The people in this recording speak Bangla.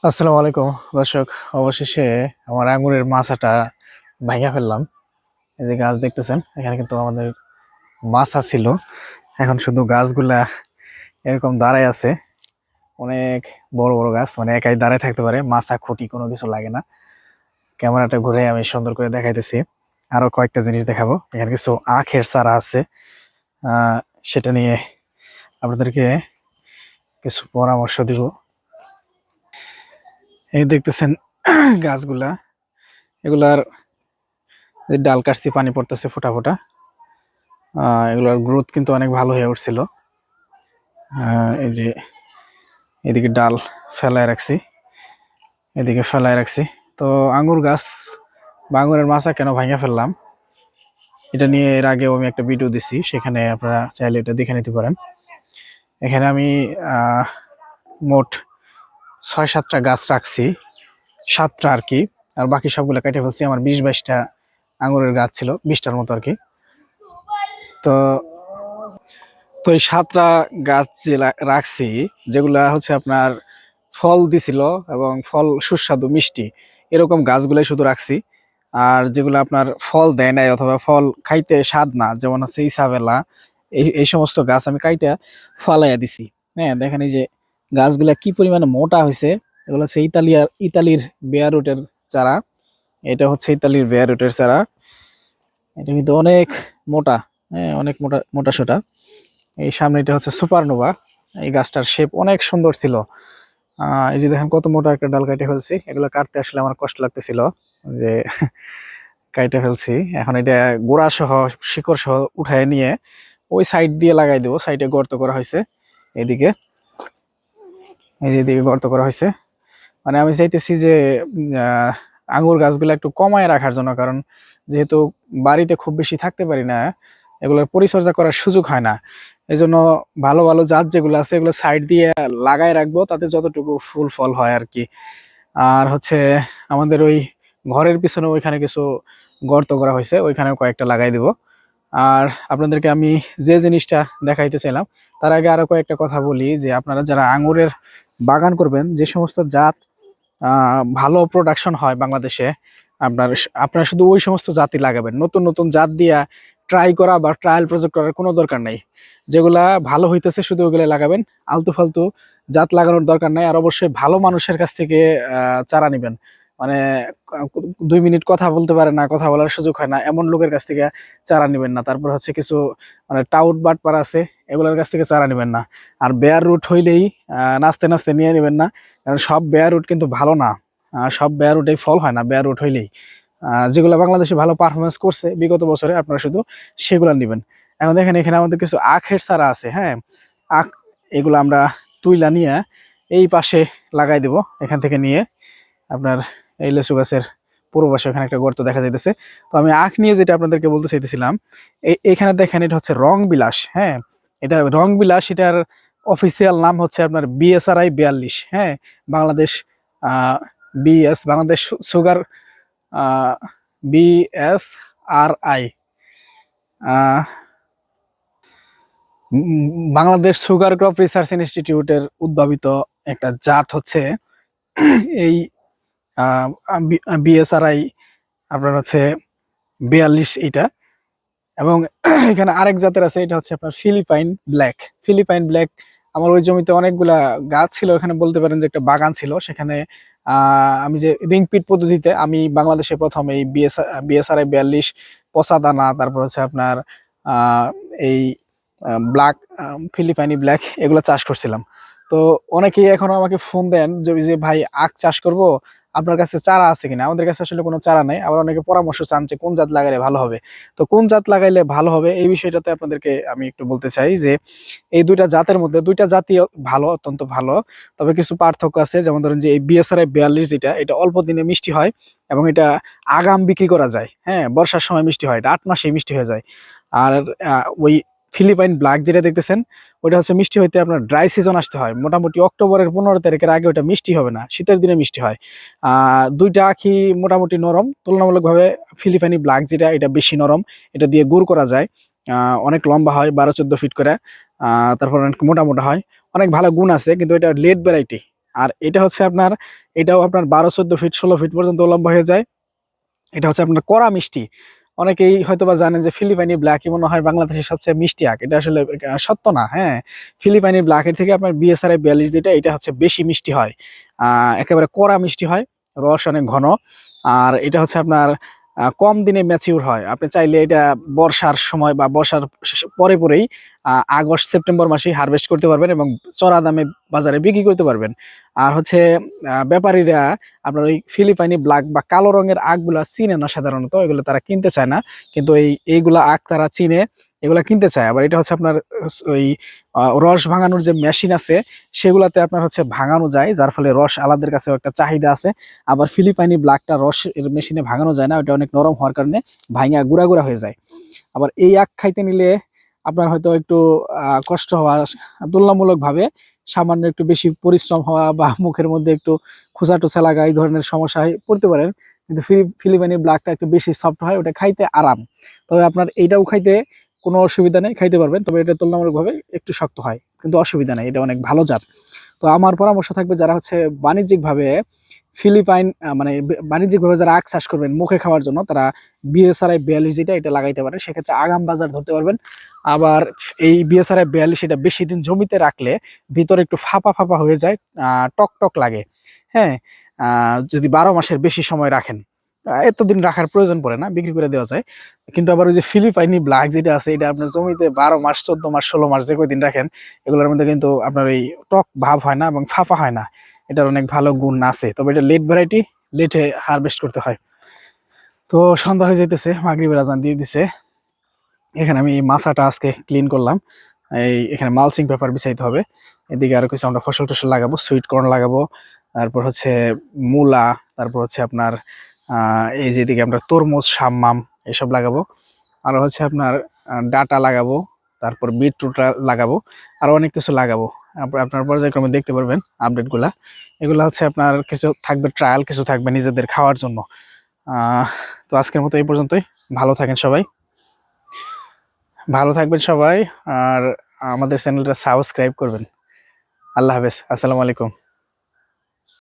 আসসালামু আলাইকুম দর্শক। অবশেষে আমার আঙ্গুরের মাছাটা ভাঙা ফেললাম। এই যে গাছ দেখতেছেন, এখানে কিন্তু আমাদের মাছা ছিল। এখন শুধু গাছগুলা এরকম দাঁড়ায় আছে। অনেক বড় বড় গাছ, মানে একাই দাঁড়ায় থাকতে পারে, মাছা খুঁটি কোনো কিছু লাগে না। ক্যামেরাটা ঘুরে আমি সুন্দর করে দেখাইতেছি। আরো কয়েকটা জিনিস দেখাবো। এখানে কিছু আখের চারা আছে, সেটা নিয়ে আপনাদেরকে কিছু পরামর্শ দিব। এই দেখতেছেন গাছগুলা, এগুলার যে ডাল কাটছি, পানি পড়তেছে ফোঁটা ফোঁটা। এগুলোর গ্রোথ কিন্তু অনেক ভালো হয়ে উঠছিল। এই যে এদিকে ডাল ফেলায় রাখছি, এদিকে ফেলায় রাখছি। তো আঙ্গুর গাছ বা আঙ্গুরের মাচা কেন ভাঙা ফেললাম, এটা নিয়ে এর আগেও আমি একটা ভিডিও দিছি, সেখানে আপনারা চাইলে এটা দেখে নিতে পারেন। এখানে আমি মোট ৬-৭টা গাছ রাখছি, 7টা আর কি। আর বাকি সবগুলো কেটে ফেলছি। আমার 20-22টা আঙ্গুরের গাছ ছিল, 20টার মতো আর কি। তো তো এই 7টা গাছ যে রাখছি, যেগুলা হচ্ছে আপনার ফল দিছিল এবং ফল সুস্বাদু মিষ্টি, এরকম গাছগুলাই শুধু রাখছি। আর যেগুলো আপনার ফল দেয় নাই অথবা ফল খাইতে স্বাদ না, যেমন হচ্ছে ইসাবেলা, এই সমস্ত গাছ আমি কাইটা ফালাইয়া দিছি। হ্যাঁ, দেখেন এই যে গাছগুলা কি পরিমাণে মোটা হয়েছে। এগুলো হচ্ছে ইতালির বেয়ার রুটের চারা। এটা হচ্ছে ইতালির বেয়ার রুটের চারা। এটা কিন্তু অনেক মোটা। হ্যাঁ, অনেক মোটা মোটা সোটা। এই সামনে এটা হচ্ছে সুপারনোভা। এই গাছটার শেপ অনেক সুন্দর ছিল। এই যে দেখেন কত মোটা একটা ডাল কেটে ফেলছি। এগুলো কাটতে আসলে আমার কষ্ট লাগতেছিল, যে কাইটে ফেলছি। এখন এটা গোড়া সহ শিকড় সহ উঠায় নিয়ে ওই সাইড দিয়ে লাগাই দেবো। সাইডে গর্ত করা হয়েছে, এদিকে এই যে এদিকে গর্ত করা হয়েছে। মানে আমি চাইতেছি যে আঙ্গুর গাছগুলো একটু কমায় রাখার জন্য, কারণ যেহেতু বাড়িতে খুব বেশি থাকতে পারি না, এগুলোর পরিচর্যা করার সুযোগ হয় না। এই জন্য ভালো ভালো জাত যেগুলো আছে এগুলো সাইড দিয়ে লাগাই রাখবো, তাতে যতটুকু ফুল ফল হয় আর কি। আর হচ্ছে আমাদের ওই ঘরের পিছনে ওইখানে কিছু গর্ত করা হয়েছে, ওইখানেও কয়েকটা লাগাই দিব। আর আপনাদেরকে আমি যে জিনিসটা দেখাইতে চাইলাম, তার আগে আরো কয়েকটা কথা বলি, যে আপনারা যারা আঙ্গুরের বাগান করবেন, যে সমস্ত জাত ভালো প্রোডাকশন হয় বাংলাদেশে, আপনারা শুধু ওই সমস্ত জাতই লাগাবেন। নতুন নতুন জাত দিয়া ট্রাই করা বা ট্রায়াল প্রজেক্ট করার কোনো দরকার নাই। যেগুলা ভালো হইতেছে শুধু ওগুলো লাগাবেন, আলতু ফালতু জাত লাগানোর দরকার নাই। আর অবশ্যই ভালো মানুষের কাছ থেকে চারা নিবেন। মানে 2 মিনিট কথা বলতে পারে না, কথা বলার সুযোগ হয় না, এমন লোকের কাছ থেকে চারা নিবেন না। তারপর হচ্ছে কিছু মানে টাউট বাটপার আছে, এগুলোর কাছ থেকে চারা নিবেন না। আর বেয়ার রুট হইলেই নাচতে নাচতে নিয়ে নেবেন না, কারণ সব বেয়ার রুট কিন্তু ভালো না। সব বেয়ার রুটেই ফল হয় না, বেয়ার রুট হইলেই। যেগুলো বাংলাদেশে ভালো পারফরমেন্স করছে বিগত বছরে, আপনারা শুধু সেগুলো নেবেন। এখন দেখেন এখানে আমাদের কিছু আখের চারা আছে। হ্যাঁ, আখ, এগুলো আমরা তুইলা নিয়ে এই পাশে লাগাই দেব। এখান থেকে নিয়ে আপনার এই লেচু গাছের পুরো পাশে ওখানে একটা গর্ত দেখা যাইতেছে। তো আমি আখ নিয়ে যেটা আপনাদেরকে বলতে চাইতেছিলাম, এখানে দেখেন এটা হচ্ছে রং বিলাস। হ্যাঁ, এটা রং বিলাস, এটার অফিসিয়াল নাম হচ্ছে আপনার BSRI 42। হ্যাঁ, Bangladesh Bangladesh sugar, BSRI, Bangladesh sugar crop research ইনস্টিটিউটের উদ্ভাবিত একটা জাত হচ্ছে এই BSRI আপনার হচ্ছে 42 এটা। এবং এখানে আরেক জাতের আছে, এটা হচ্ছে আপনার ফিলিপাইন ব্ল্যাক। ফিলিপাইন ব্ল্যাক আমার ওই জমিতে অনেকগুলা গাছ ছিল, এখানে বলতে পারেন যে একটা বাগান ছিল। সেখানে আমি যে রিং পিট পদ্ধতিতে আমি বাংলাদেশে প্রথম এই BSRI 42 পচা দানা, তারপর হচ্ছে আপনার আহ, এই ব্ল্যাক, ফিলিপাইনি ব্ল্যাক, এগুলো চাষ করছিলাম। তো অনেকেই এখনো আমাকে ফোন দেন যে যে ভাই আখ চাষ করব, আপনার কাছে চারা আছে কিনা। আমাদের কাছে আসলে কোনো চারা নেই। আবার অনেকে পরামর্শ চান যে কোন জাত লাগালে ভালো হবে। তো কোন জাত লাগাইলে ভালো হবে এই বিষয়টাতে আপনাদেরকে আমি একটু বলতে চাই যে এই দুইটা জাতের মধ্যে দুইটা জাতই ভালো, অত্যন্ত ভালো। তবে কিছু পার্থক্য আছে। যেমন ধরেন যে এই BSRI 42 যেটা, এটা অল্প দিনে মিষ্টি হয় এবং এটা আগাম বিক্রি করা যায়। হ্যাঁ, বর্ষার সময় মিষ্টি হয়, এটা 8 মাসেই মিষ্টি হয়ে যায়। আর ওই ফিলিপাইন ব্ল্যাক যেটা দেখতেছেন, ওটা হচ্ছে মিষ্টি হইতে আপনার ড্রাই সিজন আসতে হয়। মোটামুটি অক্টোবরের 15 তারিখের আগে ওটা মিষ্টি হবে না, শীতের দিনে মিষ্টি হয়। দুইটা আখি মোটামুটি নরম, তুলনামূলকভাবে ফিলিপাইনি ব্ল্যাক যেটা, এটা বেশি নরম। এটা দিয়ে গুড় করা যায়। অনেক লম্বা হয়, 12-14 ফিট করে। তারপর অনেক মোটা মোটা হয়, অনেক ভালো গুণ আছে। কিন্তু এটা লেট ভ্যারাইটি, আর এটা হচ্ছে আপনার, এটাও আপনার 12-14 ফিট 16 ফিট পর্যন্ত লম্বা হয়ে যায়। এটা হচ্ছে আপনার কড়া মিষ্টি। অনেকেই হয়তোবা জানেন যে ফিলিপাইনি ব্ল্যাকই মনে হয় বাংলাদেশের সবচেয়ে মিষ্টি আখ। এটা আসলে সত্য না। হ্যাঁ, ফিলিপাইনি ব্ল্যাকের থেকে আপনার বিএসআরআই 42 যেটা, এটা হচ্ছে বেশি মিষ্টি হয়। একেবারে কড়া মিষ্টি হয়, রস অনেক ঘন। আর এটা হচ্ছে আপনার কম দিনে ম্যাচিউর হয়। আপনি চাইলে এটা বর্ষার সময় বা বর্ষার পরে পরেই আগস্ট সেপ্টেম্বর মাসেই হারভেস্ট করতে পারবেন এবং চড়া দামে বাজারে বিক্রি করতে পারবেন। আর হচ্ছে ব্যাপারীরা আপনার ওই ফিলিপাইনি ব্ল্যাক বা কালো রঙের আখগুলা চিনে না সাধারণত, এগুলো তারা কিনতে চায় না। কিন্তু এইগুলা আখ তারা চিনে, এগুলা কিনতে চায়। আবার এটা হচ্ছে আপনার ওই রস ভাঙানোর যে মেশিন আছে সেগুলাতে আপনার হচ্ছে ভাঙানো যায়, যার ফলে রস আলাদের কাছেও একটা চাহিদা আছে। আবার ফিলিপাইনি ব্ল্যাকটা রস এর মেশিনে ভাঙানো যায় না, ওটা অনেক নরম হওয়ার কারণে ভাঙা গুঁড়া গুঁড়া হয়ে যায়। আবার এই আখ খাইতে নিলে আপনার হয়তো একটু কষ্ট হওয়া, তুলনামূলকভাবে সামান্য একটু বেশি পরিশ্রম হওয়া বা মুখের মধ্যে একটু খোঁচা টোচা লাগা, এই ধরনের সমস্যায় পড়তে পারেন। কিন্তু ফিলিপাইনি ব্ল্যাকটা একটু বেশি সফট হয়, ওটা খাইতে আরাম। তবে আপনার এইটাও খাইতে কোনো অসুবিধা নেই, খাইতে পারবেন। তবে এটা তুলনামূলকভাবে একটু শক্ত হয়, কিন্তু অসুবিধা নেই, এটা অনেক ভালো জাত। তো আমার পরামর্শ থাকবে যারা হচ্ছে বাণিজ্যিকভাবে ফিলিপাইন মানে বাণিজ্যিকভাবে যারা আখ চাষ করবেন মুখে খাওয়ার জন্য, তারা বিএসআরআই 42 যেটা, এটা লাগাইতে পারেন। সেক্ষেত্রে আগাম বাজার ধরতে পারবেন। আবার এই বিএসআরআই 42 এটা বেশি দিন জমিতে রাখলে ভিতরে একটু ফাঁপা ফাঁপা হয়ে যায়, টক টক লাগে। হ্যাঁ, যদি 12 মাসের বেশি সময় রাখেন, এতদিন রাখার প্রয়োজন পড়ে না, বিক্রি করে দেওয়া যায়। কিন্তু আবার ওই যে ফিলিপাইনি ব্ল্যাক যেটা আছে, এটা আপনার জমিতে 12 মাস 14 মাস 16 মাস যে কয়দিন রাখেন, এগুলোর মধ্যে কিন্তু আপনার এই টক ভাব হয় না এবং ফাঁপা হয় না। এটার অনেক ভালো গুণ আছে। তবে এটা লেট ভ্যারাইটি, লেটে হারভেস্ট করতে হয়। তো সন্ধ্যা হয়ে যাইতেছে, মাগরিবের আজান দিয়ে দিছে। এখানে আমি এই মাছাটা আজকে ক্লিন করলাম। এখানে মালচিং পেপার বিছাইতে হবে। এদিকে আরো কিছু আমরা ফসল টসল লাগাবো, সুইট কর্ন লাগাবো, তারপর হচ্ছে মূলা, তারপর হচ্ছে আপনার এই যেদিকে আমরা তরমুজ, শাম্মাম এসব লাগাবো। আরো হচ্ছে আপনার ডাটা লাগাবো, তারপর বিটরুট লাগাবো, আরো অনেক কিছু লাগাবো। আপনার পর্যায়ক্রমে দেখতে পারবেন আপডেটগুলা। এগুলা হচ্ছে আপনার কিছু থাকবে ট্রায়াল, কিছু থাকবে নিজেদের খাওয়ার জন্য। তো আজকের মতো এই পর্যন্তই। ভালো থাকেন সবাই, ভালো থাকবেন সবাই। আর আমাদের চ্যানেলটা সাবস্ক্রাইব করবেন। আল্লাহ হাফেজ, আসসালামু আলাইকুম।